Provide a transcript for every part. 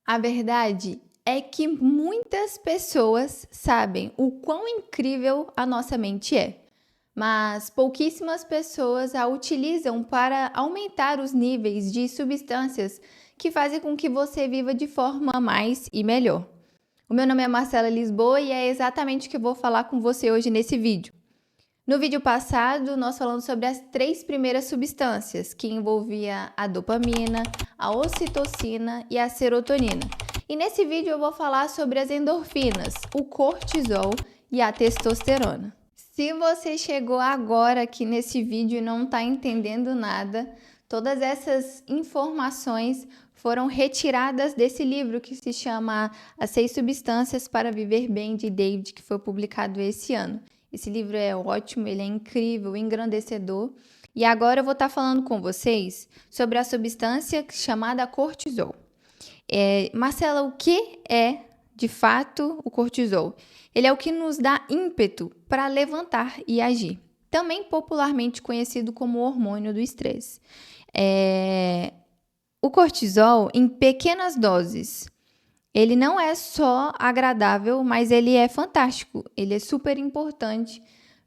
A verdade é que muitas pessoas sabem o quão incrível a nossa mente é, mas pouquíssimas pessoas a utilizam para aumentar os níveis de substâncias que fazem com que você viva de forma mais e melhor. O meu nome é Marcela Lisboa e é exatamente o que eu vou falar com você hoje nesse vídeo. No vídeo passado, nós falamos sobre as 3 primeiras substâncias, que envolvia a dopamina, a ocitocina e a serotonina. E nesse vídeo eu vou falar sobre as endorfinas, o cortisol e a testosterona. Se você chegou agora aqui nesse vídeo e não está entendendo nada, todas essas informações foram retiradas desse livro que se chama As 6 Substâncias para Viver Bem, de David, que foi publicado esse ano. Esse livro é ótimo, ele é incrível, engrandecedor. E agora eu vou estar falando com vocês sobre a substância chamada cortisol. Marcela, o que é de fato o cortisol? Ele é o que nos dá ímpeto para levantar e agir, também popularmente conhecido como hormônio do estresse. O cortisol, em pequenas doses, ele não é só agradável, mas ele é fantástico. Ele é super importante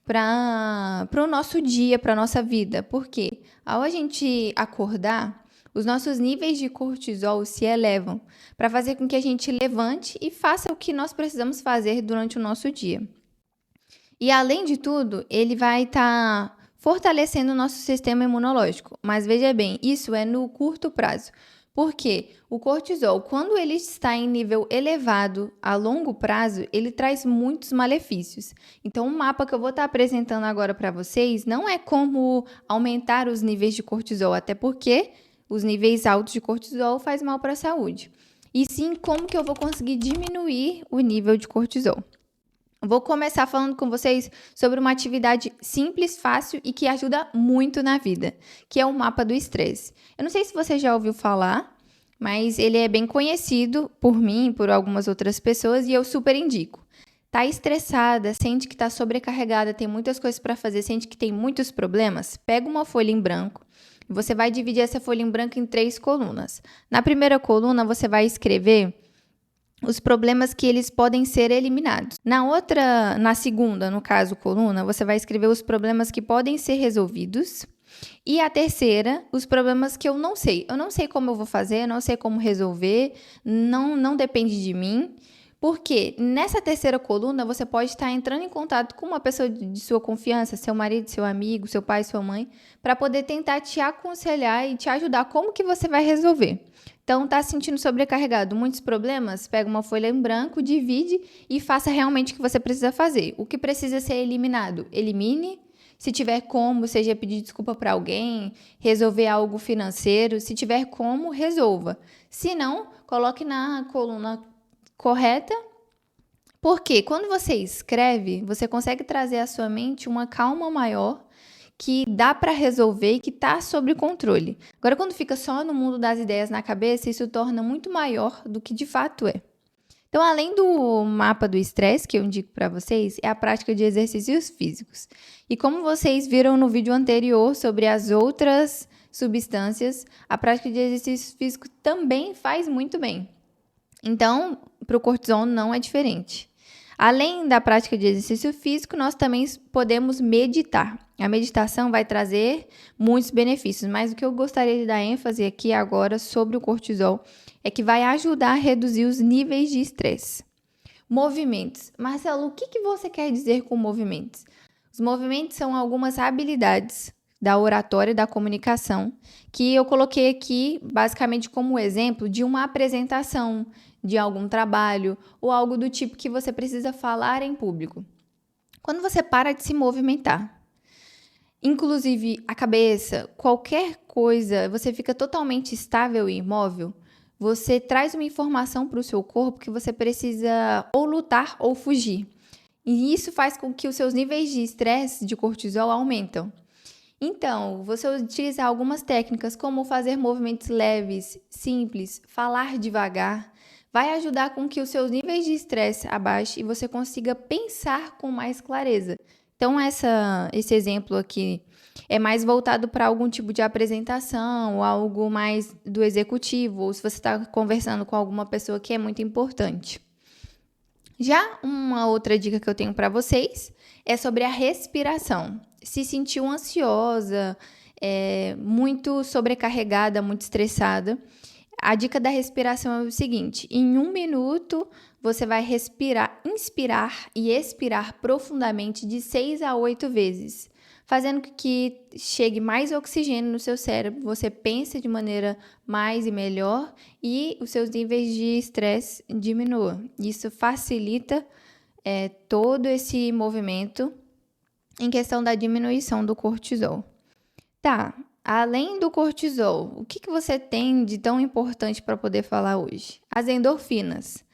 para o nosso dia, para a nossa vida. Porque ao a gente acordar, os nossos níveis de cortisol se elevam para fazer com que a gente levante e faça o que nós precisamos fazer durante o nosso dia. E além de tudo, ele vai estar fortalecendo o nosso sistema imunológico. Mas veja bem, isso é no curto prazo. Porque o cortisol, quando ele está em nível elevado a longo prazo, ele traz muitos malefícios. Então, o mapa que eu vou estar apresentando agora para vocês não é como aumentar os níveis de cortisol, até porque os níveis altos de cortisol faz mal para a saúde. E sim, como que eu vou conseguir diminuir o nível de cortisol. Vou começar falando com vocês sobre uma atividade simples, fácil e que ajuda muito na vida, que é o mapa do estresse. Eu não sei se você já ouviu falar, mas ele é bem conhecido por mim e por algumas outras pessoas e eu super indico. Tá estressada, sente que está sobrecarregada, tem muitas coisas para fazer, sente que tem muitos problemas? Pega uma folha em branco e você vai dividir essa folha em branco em 3 colunas. Na primeira coluna, você vai escrever os problemas que eles podem ser eliminados. Na segunda, no caso, coluna, você vai escrever os problemas que podem ser resolvidos. E a terceira, os problemas que eu não sei. Eu não sei como eu vou fazer, eu não sei como resolver, não depende de mim. Porque nessa terceira coluna, você pode estar entrando em contato com uma pessoa de sua confiança, seu marido, seu amigo, seu pai, sua mãe, para poder tentar te aconselhar e te ajudar como que você vai resolver. Então, está se sentindo sobrecarregado, muitos problemas? Pega uma folha em branco, divide e faça realmente o que você precisa fazer. O que precisa ser eliminado, elimine. Se tiver como, seja pedir desculpa para alguém, resolver algo financeiro. Se tiver como, resolva. Se não, coloque na coluna correta. Porque quando você escreve, você consegue trazer à sua mente uma calma maior que dá para resolver e que está sob controle. Agora, quando fica só no mundo das ideias na cabeça, isso torna muito maior do que de fato é. Então, além do mapa do estresse, que eu indico para vocês, é a prática de exercícios físicos. E como vocês viram no vídeo anterior sobre as outras substâncias, a prática de exercícios físicos também faz muito bem. Então, para o cortisol não é diferente. Além da prática de exercício físico, nós também podemos meditar. A meditação vai trazer muitos benefícios, mas o que eu gostaria de dar ênfase aqui agora sobre o cortisol é que vai ajudar a reduzir os níveis de estresse. Movimentos. Marcelo, o que você quer dizer com movimentos? Os movimentos são algumas habilidades da oratória e da comunicação que eu coloquei aqui basicamente como exemplo de uma apresentação, de algum trabalho ou algo do tipo que você precisa falar em público. Quando você para de se movimentar, inclusive a cabeça, qualquer coisa, você fica totalmente estável e imóvel, você traz uma informação para o seu corpo que você precisa ou lutar ou fugir. E isso faz com que os seus níveis de estresse, de cortisol, aumentam. Então, você utilizar algumas técnicas como fazer movimentos leves, simples, falar devagar, vai ajudar com que os seus níveis de estresse abaixem e você consiga pensar com mais clareza. Então, esse exemplo aqui é mais voltado para algum tipo de apresentação, ou algo mais do executivo, ou se você está conversando com alguma pessoa que é muito importante. Já uma outra dica que eu tenho para vocês é sobre a respiração. Se sentiu ansiosa, muito sobrecarregada, muito estressada, a dica da respiração é o seguinte: em 1 minuto você vai respirar, inspirar e expirar profundamente de 6 a 8 vezes, fazendo com que chegue mais oxigênio no seu cérebro, você pense de maneira mais e melhor e os seus níveis de estresse diminuam. Isso facilita todo esse movimento em questão da diminuição do cortisol. Tá, além do cortisol, o que você tem de tão importante para poder falar hoje? As endorfinas.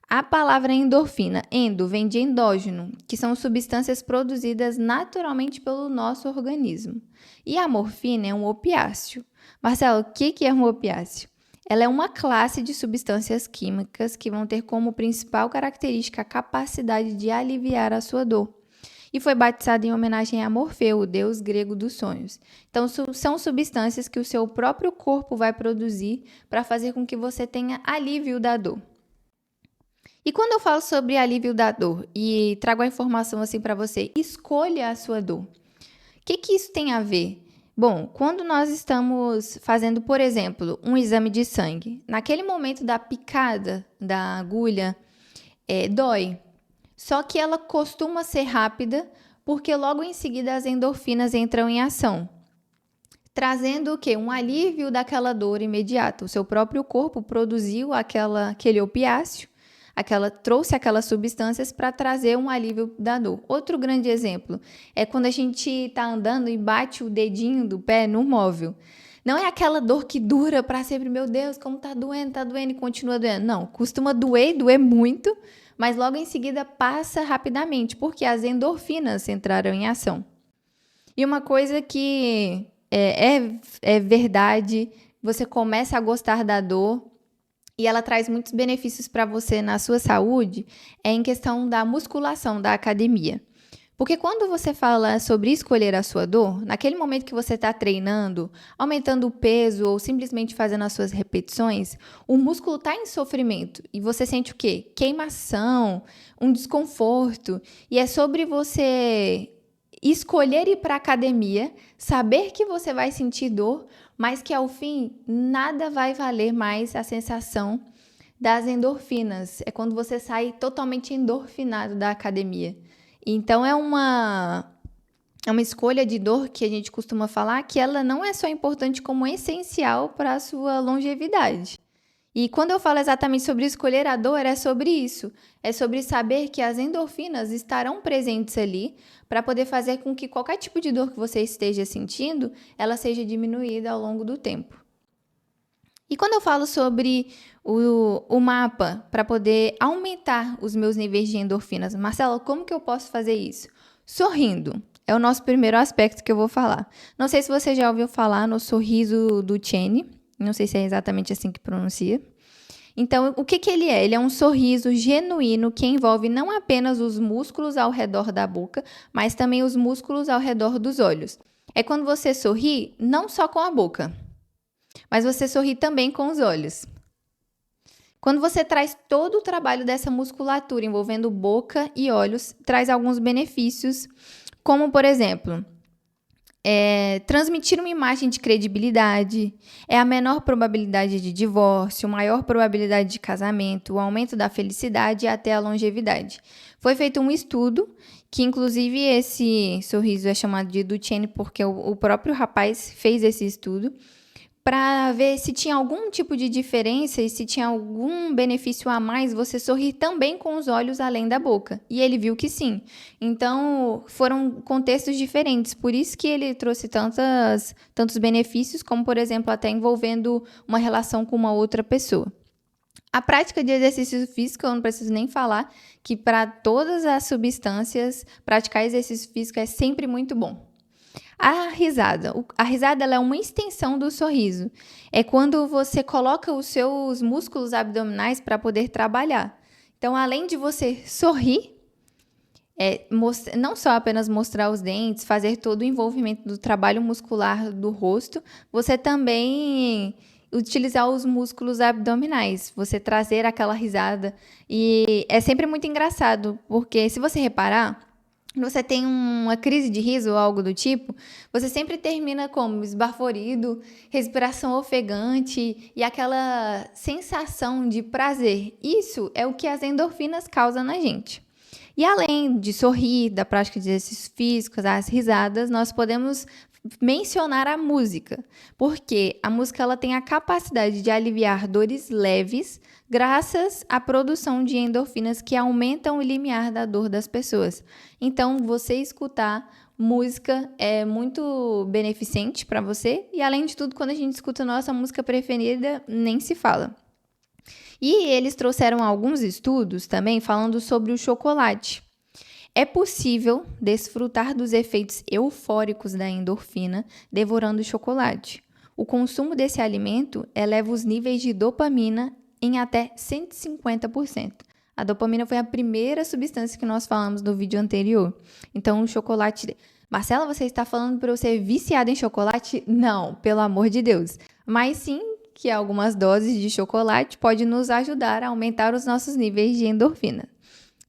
A palavra endorfina, endo, vem de endógeno, que são substâncias produzidas naturalmente pelo nosso organismo. E a morfina é um opiáceo. Marcelo, o que é um opiáceo? Ela é uma classe de substâncias químicas que vão ter como principal característica a capacidade de aliviar a sua dor. E foi batizada em homenagem a Morfeu, o deus grego dos sonhos. Então, são substâncias que o seu próprio corpo vai produzir para fazer com que você tenha alívio da dor. E quando eu falo sobre alívio da dor e trago a informação assim para você, escolha a sua dor. O que isso tem a ver? Bom, quando nós estamos fazendo, por exemplo, um exame de sangue, naquele momento da picada da agulha, dói. Só que ela costuma ser rápida, porque logo em seguida as endorfinas entram em ação, trazendo o quê? Um alívio daquela dor imediata. O seu próprio corpo produziu aquele opiáceo, trouxe aquelas substâncias para trazer um alívio da dor. Outro grande exemplo é quando a gente está andando e bate o dedinho do pé no móvel. Não é aquela dor que dura para sempre, meu Deus, como tá doendo e continua doendo. Não, costuma doer muito, mas logo em seguida passa rapidamente, porque as endorfinas entraram em ação. E uma coisa que é verdade, você começa a gostar da dor e ela traz muitos benefícios para você na sua saúde, é em questão da musculação, da academia. Porque quando você fala sobre escolher a sua dor, naquele momento que você está treinando, aumentando o peso ou simplesmente fazendo as suas repetições, o músculo está em sofrimento e você sente o quê? Queimação, um desconforto. E é sobre você escolher ir para a academia, saber que você vai sentir dor, mas que ao fim nada vai valer mais a sensação das endorfinas. É quando você sai totalmente endorfinado da academia. Então, é uma escolha de dor que a gente costuma falar que ela não é só importante como essencial para a sua longevidade. E quando eu falo exatamente sobre escolher a dor, é sobre isso. É sobre saber que as endorfinas estarão presentes ali para poder fazer com que qualquer tipo de dor que você esteja sentindo, ela seja diminuída ao longo do tempo. E quando eu falo sobre o mapa para poder aumentar os meus níveis de endorfinas, Marcela, como que eu posso fazer isso? Sorrindo. É o nosso primeiro aspecto que eu vou falar. Não sei se você já ouviu falar no sorriso do Cheney. Não sei se é exatamente assim que pronuncia. Então, o que ele é? Ele é um sorriso genuíno que envolve não apenas os músculos ao redor da boca, mas também os músculos ao redor dos olhos. É quando você sorri não só com a boca, mas você sorri também com os olhos. Quando você traz todo o trabalho dessa musculatura envolvendo boca e olhos, traz alguns benefícios, como, por exemplo, transmitir uma imagem de credibilidade, a menor probabilidade de divórcio, maior probabilidade de casamento, o aumento da felicidade e até a longevidade. Foi feito um estudo, que inclusive esse sorriso é chamado de Duchenne porque o próprio rapaz fez esse estudo, para ver se tinha algum tipo de diferença e se tinha algum benefício a mais você sorrir também com os olhos além da boca. E ele viu que sim. Então, foram contextos diferentes. Por isso que ele trouxe tantos benefícios, como, por exemplo, até envolvendo uma relação com uma outra pessoa. A prática de exercício físico, eu não preciso nem falar, que para todas as substâncias, praticar exercício físico é sempre muito bom. A risada. A risada ela é uma extensão do sorriso. É quando você coloca os seus músculos abdominais para poder trabalhar. Então, além de você sorrir, Não só apenas mostrar os dentes, fazer todo o envolvimento do trabalho muscular do rosto, você também utilizar os músculos abdominais, você trazer aquela risada. E é sempre muito engraçado, porque se você reparar, quando você tem uma crise de riso ou algo do tipo, você sempre termina como esbaforido, respiração ofegante e aquela sensação de prazer. Isso é o que as endorfinas causam na gente. E além de sorrir, da prática de exercícios físicos, as risadas, nós podemos mencionar a música, porque a música ela tem a capacidade de aliviar dores leves, graças à produção de endorfinas que aumentam o limiar da dor das pessoas. Então, você escutar música é muito beneficente para você e, além de tudo, quando a gente escuta a nossa música preferida, nem se fala. E eles trouxeram alguns estudos também falando sobre o chocolate. É possível desfrutar dos efeitos eufóricos da endorfina devorando chocolate. O consumo desse alimento eleva os níveis de dopamina em até 150%. A dopamina foi a primeira substância que nós falamos no vídeo anterior. Então, o chocolate... Marcela, você está falando para eu ser viciada em chocolate? Não, pelo amor de Deus. Mas sim que algumas doses de chocolate podem nos ajudar a aumentar os nossos níveis de endorfina.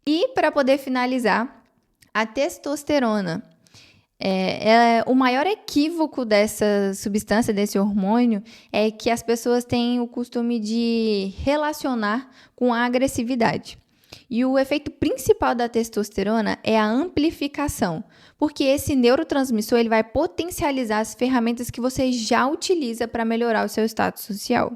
E para poder finalizar, a testosterona. O maior equívoco dessa substância, desse hormônio, é que as pessoas têm o costume de relacionar com a agressividade. E o efeito principal da testosterona é a amplificação, porque esse neurotransmissor ele vai potencializar as ferramentas que você já utiliza para melhorar o seu status social.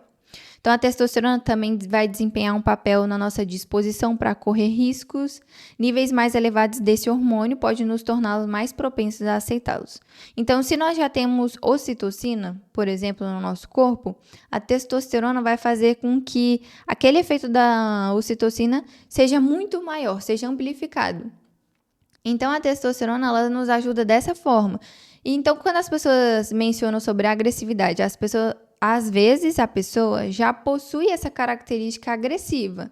Então, a testosterona também vai desempenhar um papel na nossa disposição para correr riscos. Níveis mais elevados desse hormônio podem nos torná-los mais propensos a aceitá-los. Então, se nós já temos ocitocina, por exemplo, no nosso corpo, a testosterona vai fazer com que aquele efeito da ocitocina seja muito maior, seja amplificado. Então, a testosterona ela nos ajuda dessa forma. Então, quando as pessoas mencionam sobre a agressividade, às vezes a pessoa já possui essa característica agressiva.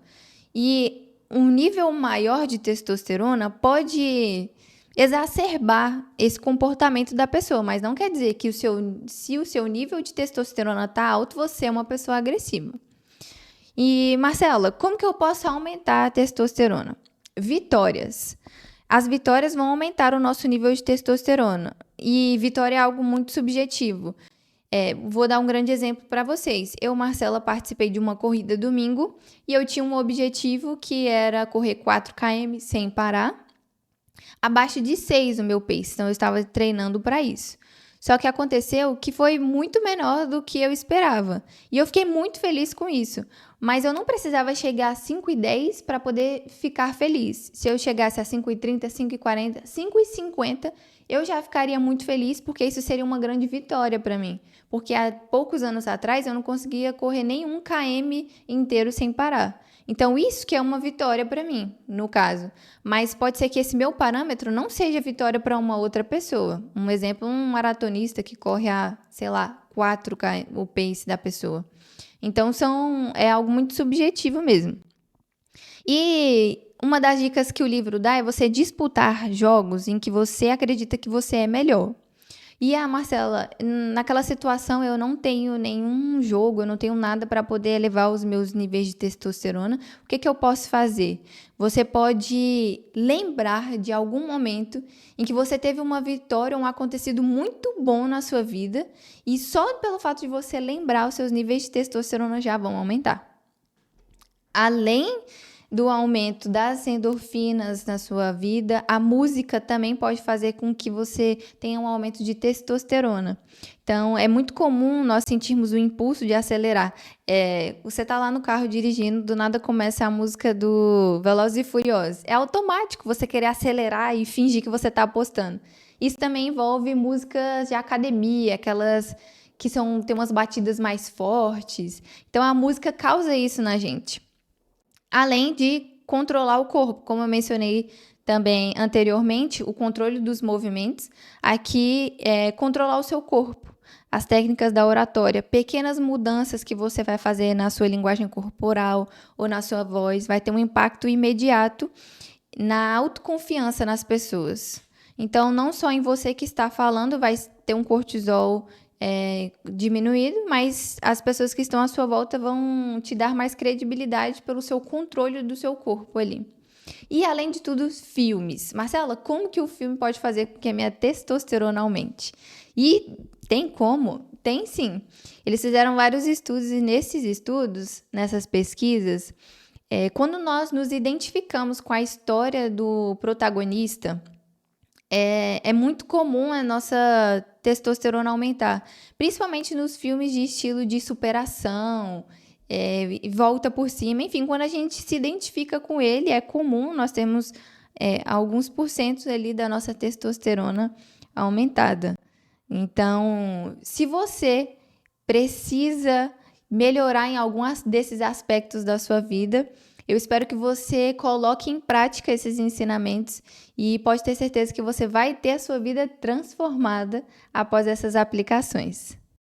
E um nível maior de testosterona pode exacerbar esse comportamento da pessoa, mas não quer dizer que se o seu nível de testosterona está alto, você é uma pessoa agressiva. E, Marcela, como que eu posso aumentar a testosterona? Vitórias. As vitórias vão aumentar o nosso nível de testosterona. E vitória é algo muito subjetivo. Vou dar um grande exemplo para vocês. Eu, Marcela, participei de uma corrida domingo e eu tinha um objetivo que era correr 4 km sem parar, abaixo de 6 o meu pace. Então, eu estava treinando para isso. Só que aconteceu que foi muito menor do que eu esperava. E eu fiquei muito feliz com isso. Mas eu não precisava chegar a 5:10 para poder ficar feliz. Se eu chegasse a 5:30, 5:40, 5:50, eu já ficaria muito feliz, porque isso seria uma grande vitória para mim. Porque há poucos anos atrás eu não conseguia correr nem 1 km inteiro sem parar. Então, isso que é uma vitória para mim, no caso. Mas pode ser que esse meu parâmetro não seja vitória para uma outra pessoa. Um exemplo, um maratonista que corre a, 4 km o pace da pessoa. Então, é algo muito subjetivo mesmo. E uma das dicas que o livro dá é você disputar jogos em que você acredita que você é melhor. E Marcela, naquela situação eu não tenho nenhum jogo, eu não tenho nada para poder elevar os meus níveis de testosterona. O que eu posso fazer? Você pode lembrar de algum momento em que você teve uma vitória, um acontecido muito bom na sua vida, e só pelo fato de você lembrar, os seus níveis de testosterona já vão aumentar. Além do aumento das endorfinas na sua vida, a música também pode fazer com que você tenha um aumento de testosterona. Então, é muito comum nós sentirmos o impulso de acelerar. Você está lá no carro dirigindo, do nada começa a música do Velozes e Furiosos. É automático você querer acelerar e fingir que você está apostando. Isso também envolve músicas de academia, aquelas que tem umas batidas mais fortes. Então, a música causa isso na gente. Além de controlar o corpo, como eu mencionei também anteriormente, o controle dos movimentos, aqui é controlar o seu corpo, as técnicas da oratória, pequenas mudanças que você vai fazer na sua linguagem corporal ou na sua voz, vai ter um impacto imediato na autoconfiança nas pessoas. Então, não só em você que está falando vai ter um cortisol diminuído, mas as pessoas que estão à sua volta vão te dar mais credibilidade pelo seu controle do seu corpo ali. E, além de tudo, filmes. Marcela, como que o filme pode fazer com que a minha testosterona aumente? E tem como? Tem sim. Eles fizeram vários estudos e nesses estudos, nessas pesquisas, quando nós nos identificamos com a história do protagonista, é muito comum a nossa testosterona aumentar, principalmente nos filmes de estilo de superação, volta por cima, enfim, quando a gente se identifica com ele, é comum nós termos alguns porcentos ali da nossa testosterona aumentada. Então, se você precisa melhorar em alguns desses aspectos da sua vida, eu espero que você coloque em prática esses ensinamentos e pode ter certeza que você vai ter a sua vida transformada após essas aplicações.